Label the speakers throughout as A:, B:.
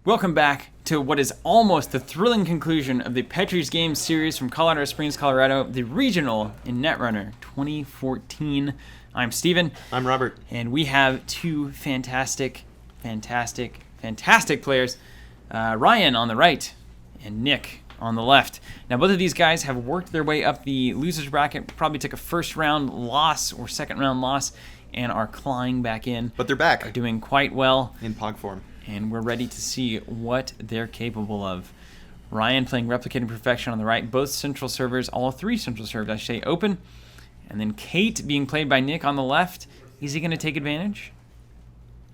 A: Welcome back to what is almost the thrilling conclusion of the Petrie's Games series from Colorado Springs, Colorado, the regional in Netrunner 2014. I'm Steven.
B: I'm Robert.
A: And we have two fantastic players. Ryan on the right and Nick on the left. Now, both of these guys have worked their way up the loser's bracket, probably took a first round loss or second round loss, and are clawing back in.
B: But they're back.
A: Are doing quite well.
B: In Pog form.
A: And we're ready to see what they're capable of. Ryan playing Replicating Perfection on the right. Both central servers, all three central servers, I should say, open. And then Kate being played by Nick on the left. Is he going to take advantage?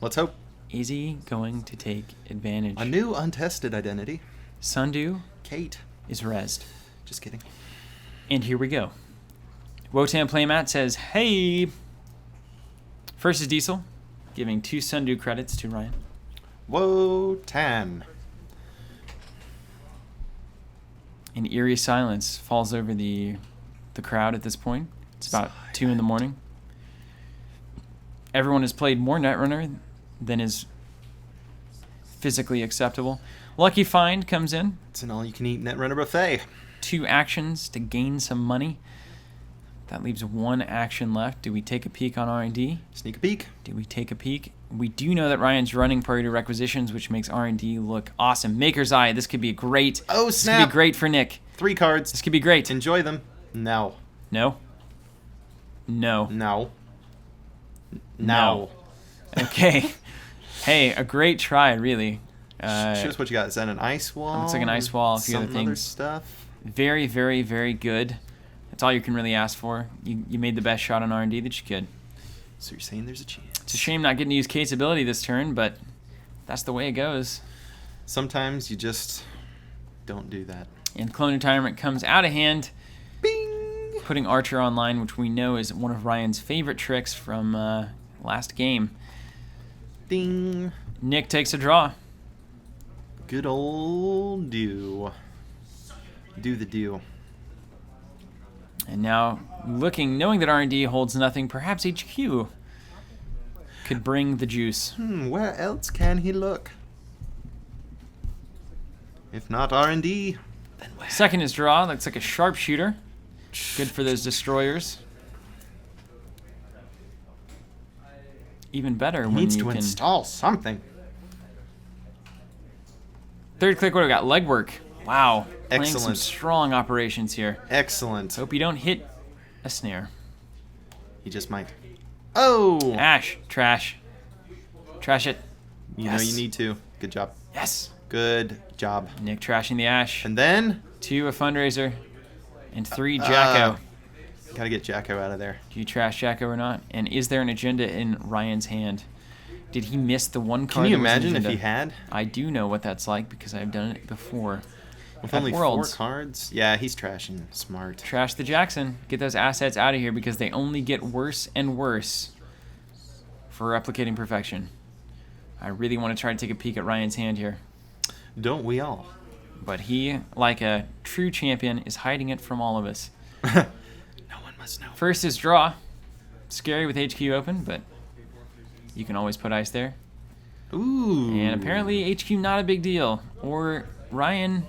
B: Let's hope.
A: Is he going to take advantage?
B: A new untested identity.
A: Sundew
B: Kate
A: is rezzed.
B: Just kidding.
A: And here we go. Wotan Playmat says, hey. First is Diesel, giving 2 Sundew credits to Ryan.
B: Wotan.
A: An eerie silence falls over the crowd at this point. It's about 2 in the morning. Everyone has played more Netrunner than is physically acceptable. Lucky Find comes in.
B: It's an all-you-can-eat Netrunner buffet.
A: 2 actions to gain some money. That leaves 1 action left. Do we take a peek on R&D?
B: Sneak a peek.
A: Do we take a peek? We do know that Ryan's running priority requisitions, which makes R&D look awesome. Maker's Eye. This could be great.
B: Oh, snap.
A: This could be great for Nick.
B: 3 cards.
A: This could be great.
B: Enjoy them. No.
A: No? No.
B: No.
A: No. Okay. Hey, a great try, really.
B: Show us what you got. Is that an ice wall?
A: Looks like an ice wall. A few other things.
B: Other stuff.
A: Very, very, very good. That's all you can really ask for. You made the best shot on R&D that you could.
B: So you're saying there's a chance.
A: It's a shame not getting to use Kate's ability this turn, but that's the way it goes.
B: Sometimes you just don't do that.
A: And Clone Retirement comes out of hand.
B: Bing!
A: Putting Archer online, which we know is one of Ryan's favorite tricks from last game.
B: Ding!
A: Nick takes a draw.
B: Good old do. Do the do.
A: And now, knowing that R&D holds nothing, perhaps HQ could bring the juice.
B: Where else can he look? If not R&D, then where?
A: Second is draw. Looks like a sharpshooter. Good for those destroyers. Even better
B: He
A: when
B: needs
A: you
B: to
A: can
B: install something.
A: Third click, what do we got? Legwork. Wow. Playing some
B: Excellent.
A: strong operations here.
B: Excellent.
A: Hope you don't hit a snare.
B: He just might. Oh!
A: Ash. Trash. Trash it.
B: You know you need to. Good job.
A: Yes.
B: Good job.
A: Nick trashing the Ash.
B: And then?
A: 2, a fundraiser. And 3, Jacko.
B: Gotta get Jacko out of there.
A: Do you trash Jacko or not? And is there an agenda in Ryan's hand? Did he miss the one card?
B: Can you
A: that was an
B: imagine if
A: agenda?
B: he had?
A: I do know what that's like because I've done it before.
B: With
A: At
B: only
A: Worlds.
B: 4 cards? Yeah, he's trashing. Smart.
A: Trash the Jackson. Get those assets out of here because they only get worse and worse for Replicating Perfection. I really want to try to take a peek at Ryan's hand here.
B: Don't we all?
A: But he, like a true champion, is hiding it from all of us.
B: No one must know.
A: First is draw. Scary with HQ open, but you can always put ice there.
B: Ooh.
A: And apparently HQ not a big deal. Or Ryan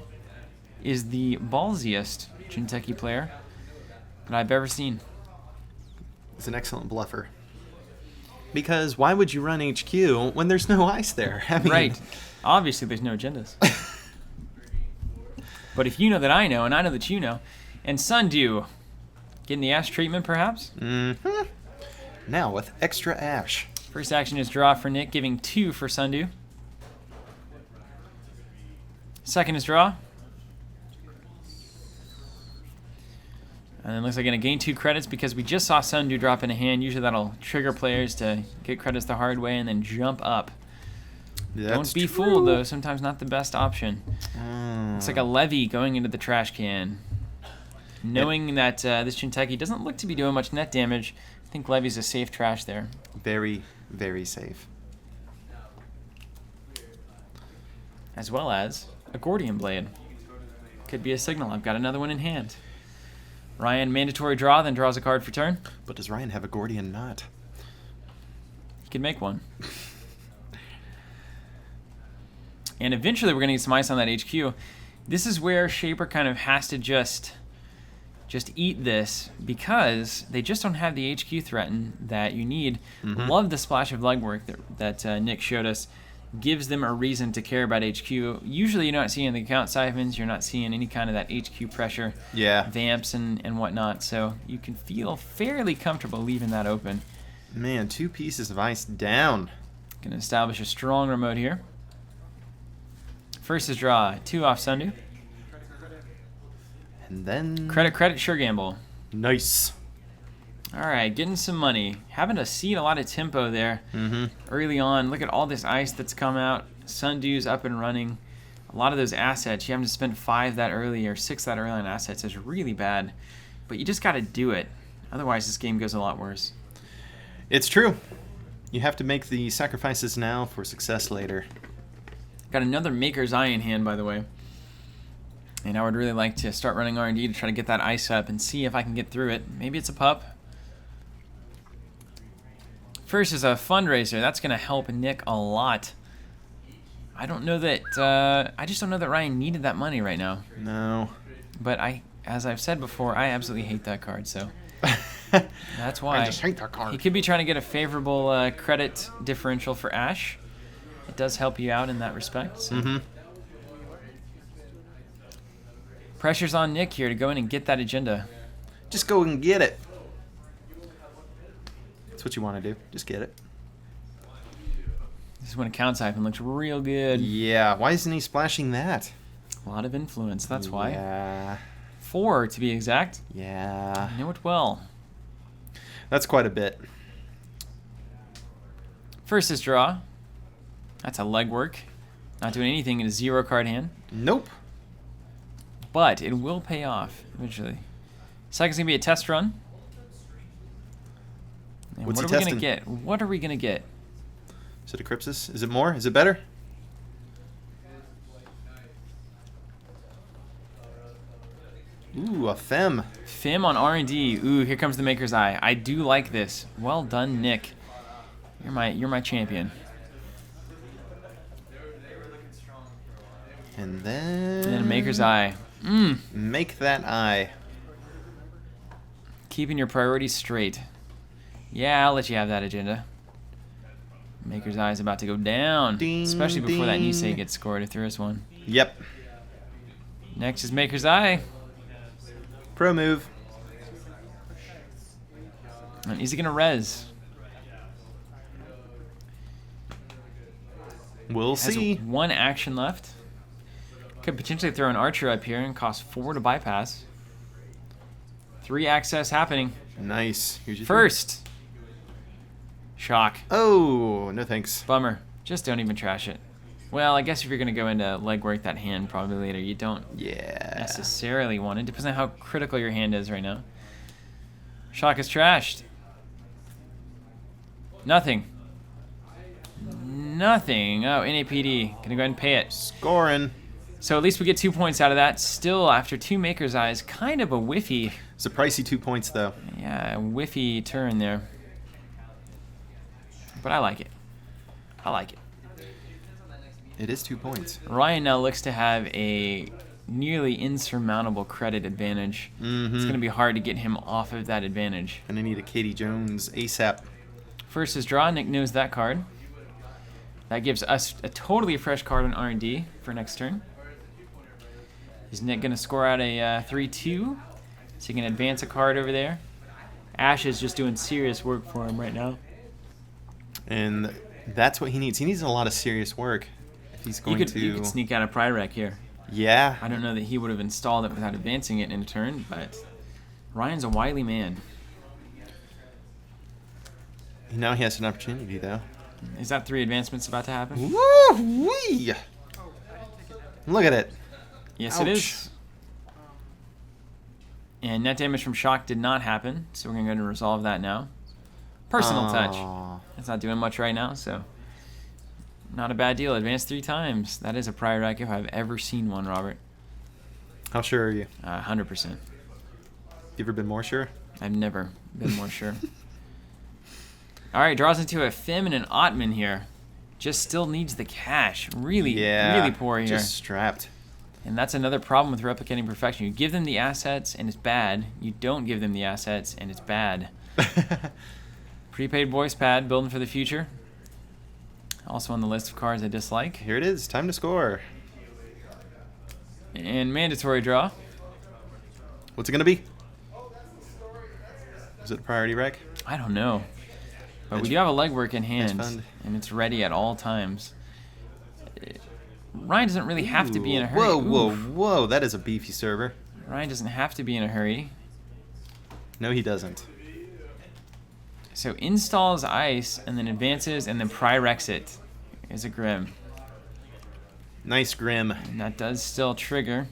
A: is the ballsiest Jinteki player that I've ever seen.
B: It's an excellent bluffer. Because why would you run HQ when there's no ice there? I mean,
A: Right. Obviously there's no agendas. But if you know that I know, and I know that you know, and Sundew, getting the Ash treatment perhaps?
B: Mm-hmm. Now with extra Ash.
A: First action is draw for Nick, giving 2 for Sundew. Second is draw. And then looks like going to gain 2 credits because we just saw Sundew drop in a hand. Usually that'll trigger players to get credits the hard way and then jump up. Don't be fooled, though. Sometimes not the best option. Looks like a Levy going into the trash can. Knowing that this Jinteki doesn't look to be doing much net damage, I think Levy's a safe trash there.
B: Very, very safe.
A: As well as a Gordian Blade. Could be a signal. I've got another one in hand. Ryan, mandatory draw, then draws a card for turn.
B: But does Ryan have a Gordian knot?
A: He can make one. And eventually we're going to get some ice on that HQ. This is where Shaper kind of has to just eat this because they just don't have the HQ threaten that you need. Love the splash of legwork that Nick showed us. Gives them a reason to care about HQ. Usually you're not seeing the count siphons, you're not seeing any kind of that HQ pressure, vamps and whatnot, so you can feel fairly comfortable leaving that open.
B: Man, 2 pieces of ice down.
A: Going to establish a strong remote here. First is draw, 2 off Sundew.
B: And then...
A: Credit, sure gamble.
B: Nice.
A: Alright, getting some money. Having to see a lot of tempo there early on. Look at all this ice that's come out. Sundew's up and running. A lot of those assets, you having to spend 5 that early or 6 that early on assets is really bad. But you just got to do it. Otherwise, this game goes a lot worse.
B: It's true. You have to make the sacrifices now for success later.
A: Got another Maker's Eye in hand, by the way. And I would really like to start running R&D to try to get that ice up and see if I can get through it. Maybe it's a pup. First is a fundraiser. That's going to help Nick a lot. I don't know that... I just don't know that Ryan needed that money right now.
B: No.
A: But as I've said before, I absolutely hate that card, so... That's why.
B: I just hate that card.
A: He could be trying to get a favorable credit differential for Ash. It does help you out in that respect. So. Pressure's on Nick here to go in and get that agenda.
B: Just go and get it. That's what you want to do. Just get it.
A: This is when a count siphon looks real good.
B: Yeah. Why isn't he splashing that?
A: A lot of influence. That's why.
B: Yeah.
A: 4 to be exact.
B: Yeah.
A: I know it well.
B: That's quite a bit.
A: First is draw. That's a legwork. Not doing anything in a 0 card hand.
B: Nope.
A: But it will pay off eventually. Second's going to be a test run. And
B: What's
A: what
B: he
A: are we going
B: testing?
A: to get? What are we going to get?
B: Is it a Crypsis? Is it more? Is it better? Ooh, a Fem.
A: Fem on R&D. Ooh, here comes the Maker's Eye. I do like this. Well done, Nick. You're my champion.
B: And then...
A: And then Maker's Eye.
B: Make that eye.
A: Keeping your priorities straight. Yeah, I'll let you have that agenda. Maker's Eye is about to go down.
B: Ding,
A: especially before that
B: ding.
A: Nisei gets scored if there is one.
B: Yep.
A: Next is Maker's Eye.
B: Pro move.
A: And is he going to res?
B: We'll
A: Has
B: see.
A: 1 action left. Could potentially throw an archer up here and cost 4 to bypass. 3 access happening.
B: Nice. Here's your
A: First. Shock.
B: Oh, no thanks.
A: Bummer. Just don't even trash it. Well, I guess if you're going to go into legwork that hand probably later, you don't necessarily want it. Depends on how critical your hand is right now. Shock is trashed. Nothing. Nothing. Oh, NAPD. Gonna go ahead and pay it.
B: Scoring.
A: So at least we get 2 points out of that. Still, after 2 Maker's Eyes, kind of a whiffy.
B: It's a pricey 2 points, though.
A: Yeah, a whiffy turn there. But I like it. I like it.
B: It is 2 points.
A: Ryan now looks to have a nearly insurmountable credit advantage. It's going to be hard to get him off of that advantage.
B: And I need a Katie Jones ASAP.
A: First is draw. Nick knows that card. That gives us a totally fresh card on R&D for next turn. Is Nick going to score out a 3-2? So he can advance a card over there. Ash is just doing serious work for him right now.
B: And that's what he needs. He needs a lot of serious work. If he's going to...
A: You could sneak out a Pride Rack here.
B: Yeah.
A: I don't know that he would have installed it without advancing it in a turn, but Ryan's a wily man.
B: Now he has an opportunity, though.
A: Is that 3 advancements about to happen?
B: Woo-wee! Look at it.
A: Yes,
B: Ouch.
A: it is. And net damage from shock did not happen, so we're going to go ahead and resolve that now. Personal touch. It's not doing much right now, so not a bad deal. Advance 3 times. That is a prior rack if I've ever seen one, Robert.
B: How sure are you?
A: 100%.
B: You ever been more sure?
A: I've never been more sure. All right, draws into a Fem and an Ottman here. just still needs the cash. Really poor here.
B: Just strapped.
A: And that's another problem with replicating perfection. You give them the assets and it's bad. You don't give them the assets and it's bad. Prepaid voice pad, building for the future. Also on the list of cards I dislike.
B: Here it is. Time to score.
A: And mandatory draw.
B: What's it going to be? Is it a priority rec?
A: I don't know. But we do have a legwork in hand,
B: fun.
A: and it's ready at all times. Ryan doesn't really have to be in a hurry.
B: Whoa. That is a beefy server.
A: Ryan doesn't have to be in a hurry.
B: No, he doesn't.
A: So installs ice, and then advances, and then Pyrex it. Is a Grim.
B: Nice Grim.
A: And that does still trigger.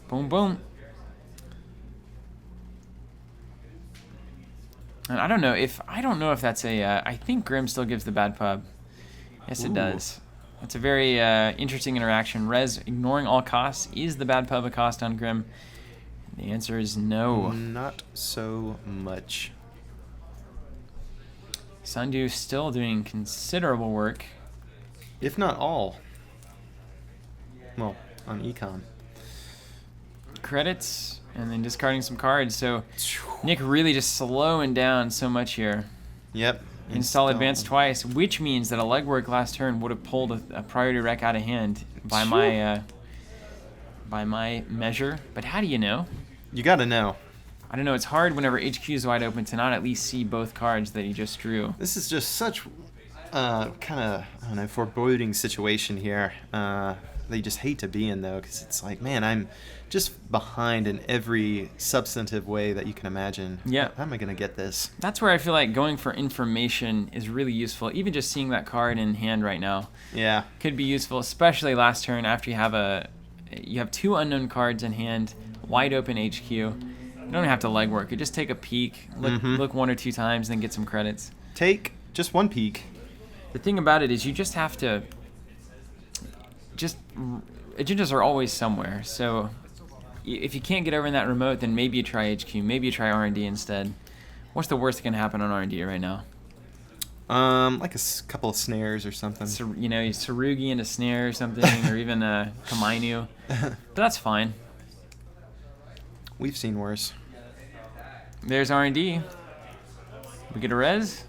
A: Boom, boom. And I don't know if that's a. I think Grim still gives the bad pub. Yes, it does. It's a very interesting interaction. Res ignoring all costs is the bad pub a cost on Grim. The answer is no.
B: Not so much.
A: Sundew still doing considerable work.
B: If not all. Well, on econ.
A: Credits, and then discarding some cards. So Nick really just slowing down so much here.
B: Yep.
A: Install advance twice, which means that a legwork last turn would have pulled a priority rec out of hand by my measure. But how do you know?
B: You gotta know.
A: I don't know. It's hard whenever HQ is wide open to not at least see both cards that he just drew.
B: This is just such kind of, I don't know, foreboding situation here. They just hate to be in, though, because it's like, man, I'm just behind in every substantive way that you can imagine.
A: Yeah.
B: How am I going to get this?
A: That's where I feel like going for information is really useful. Even just seeing that card in hand right now.
B: Yeah.
A: Could be useful, especially last turn after you have two unknown cards in hand, wide open HQ. You don't have to legwork. You just take a peek, look one or two times, then get some credits.
B: Take just one peek.
A: The thing about it is you just have to... agendas are always somewhere, so if you can't get over in that remote, then maybe you try HQ, maybe you try R&D instead. What's the worst that can happen on R&D right now?
B: Like a couple of snares or something.
A: You know, Sarugi into snare or something, or even Kamainu. But that's fine.
B: We've seen worse.
A: There's R&D. We get a res.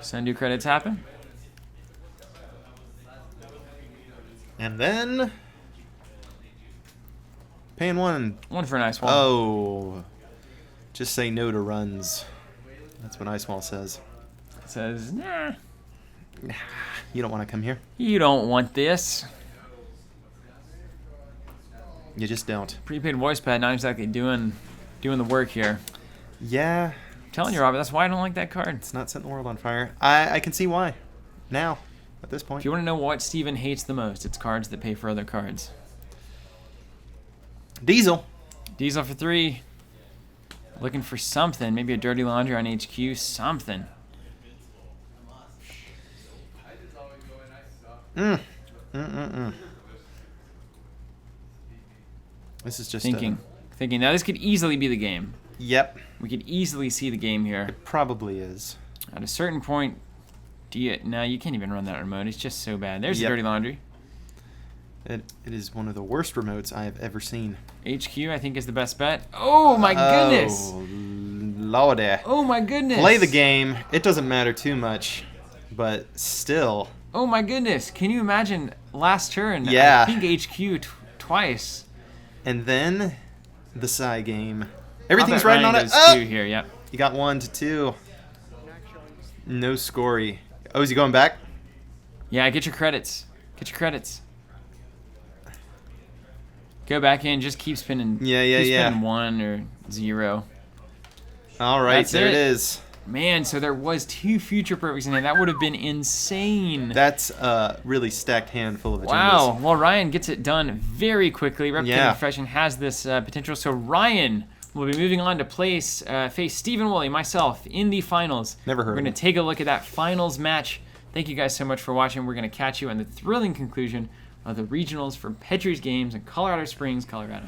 A: Sundew credits happen.
B: And then paying one.
A: One for an ice wall.
B: Oh, just say no to runs. That's what Ice Wall says.
A: It says, nah.
B: You don't want to come here.
A: You don't want this.
B: You just don't.
A: Prepaid voice pad, not exactly doing the work here.
B: Yeah.
A: I'm telling you, Robert, that's why I don't like that card.
B: It's not setting the world on fire. I can see why. Now, at this point.
A: If you want to know what Steven hates the most, it's cards that pay for other cards.
B: Diesel.
A: Diesel for 3. Looking for something. Maybe a dirty laundry on HQ. Something.
B: This is just
A: thinking. Now this could easily be the game.
B: Yep.
A: We could easily see the game here.
B: It probably is.
A: At a certain point, no, you can't even run that remote. It's just so bad. There's the dirty laundry.
B: It is one of the worst remotes I have ever seen.
A: HQ, I think, is the best bet. Oh, my goodness.
B: Oh, Lordy.
A: Oh, my goodness.
B: Play the game. It doesn't matter too much, but still.
A: Oh, my goodness. Can you imagine last turn?
B: Yeah.
A: I think HQ twice.
B: And then the Psy game. Everything's riding on it.
A: Two here, yep.
B: You got 1 to 2. No scory. Oh, is he going back?
A: Yeah, get your credits. Get your credits. Go back in. Just keep spinning. Keep spinning 1 or 0.
B: All right,
A: That's
B: there it is.
A: Man, so there was 2 future perfects in there. That would have been insane.
B: That's a really stacked hand full of agendas.
A: Wow. Well, Ryan gets it done very quickly. Replicating Profession has this potential. So Ryan will be moving on to face Stephen Woolley, myself, in the finals.
B: Never heard of
A: We're going to take a look at that finals match. Thank you guys so much for watching. We're going to catch you on the thrilling conclusion of the regionals for Petrie's Games in Colorado Springs, Colorado.